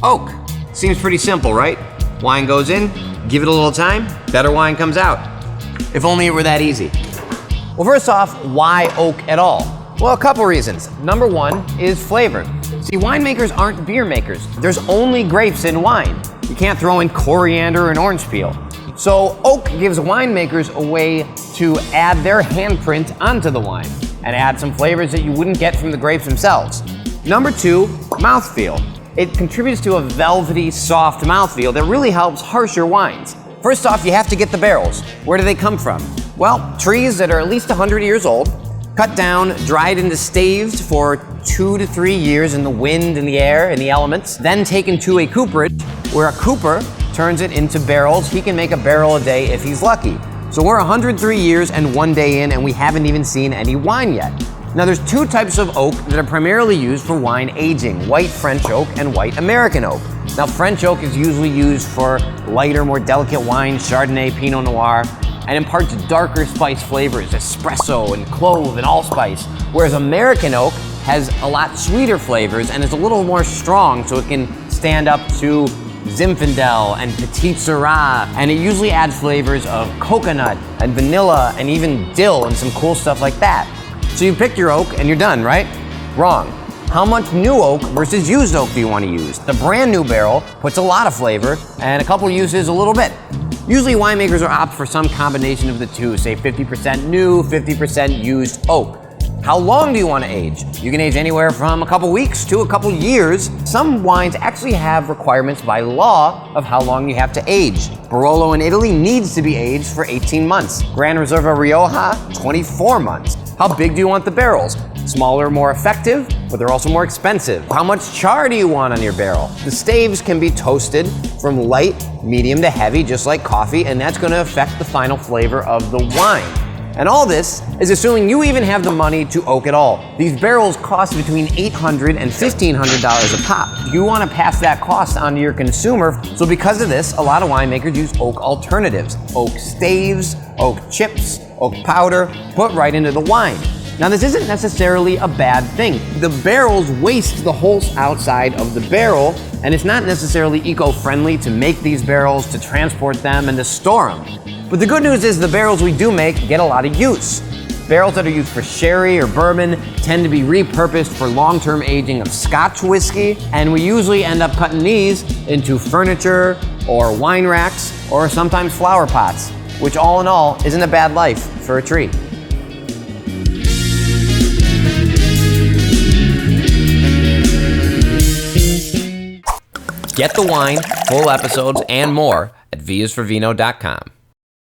Oak. Seems pretty simple, right? Wine goes in, give it a little time, better wine comes out. If only it were that easy. Well, first off, why oak at all? Well, a couple reasons. Number one is flavor. See, winemakers aren't beer makers. There's only grapes in wine. You can't throw in coriander and orange peel. So oak gives winemakers a way to add their handprint onto the wine and add some flavors that you wouldn't get from the grapes themselves. Number two, mouthfeel. It contributes to a velvety, soft mouthfeel that really helps harsher wines. First off, you have to get the barrels. Where do they come from? Well, trees that are at least 100 years old, cut down, dried into staves for 2 to 3 years in the wind and the air and the elements, then taken to a cooperage where a cooper turns it into barrels. He can make a barrel a day if he's lucky. So we're 103 years and 1 day in, and we haven't even seen any wine yet. Now there's two types of oak that are primarily used for wine aging, white French oak and white American oak. Now French oak is usually used for lighter, more delicate wines, Chardonnay, Pinot Noir, and imparts darker spice flavors, espresso and clove and allspice, whereas American oak has a lot sweeter flavors and is a little more strong, so it can stand up to Zinfandel and Petit Syrah, and it usually adds flavors of coconut and vanilla and even dill and some cool stuff like that. So you pick your oak and you're done, right? Wrong. How much new oak versus used oak do you want to use? The brand new barrel puts a lot of flavor and a couple uses a little bit. Usually winemakers will opt for some combination of the two, say 50% new, 50% used oak. How long do you want to age? You can age anywhere from a couple weeks to a couple years. Some wines actually have requirements by law of how long you have to age. Barolo in Italy needs to be aged for 18 months. Gran Reserva Rioja, 24 months. How big do you want the barrels? Smaller, more effective, but they're also more expensive. How much char do you want on your barrel? The staves can be toasted from light, medium to heavy, just like coffee, and that's going to affect the final flavor of the wine. And all this is assuming you even have the money to oak at all. These barrels cost between $800 and $1,500 a pop. You want to pass that cost on to your consumer, so because of this, a lot of winemakers use oak alternatives. Oak staves, oak chips, oak powder, put right into the wine. Now this isn't necessarily a bad thing. The barrels waste the whole outside of the barrel, and it's not necessarily eco-friendly to make these barrels, to transport them, and to store them. But the good news is the barrels we do make get a lot of use. Barrels that are used for sherry or bourbon tend to be repurposed for long-term aging of Scotch whiskey, and we usually end up cutting these into furniture or wine racks or sometimes flower pots, which all in all isn't a bad life for a tree. Get the wine, full episodes, and more at viasforvino.com.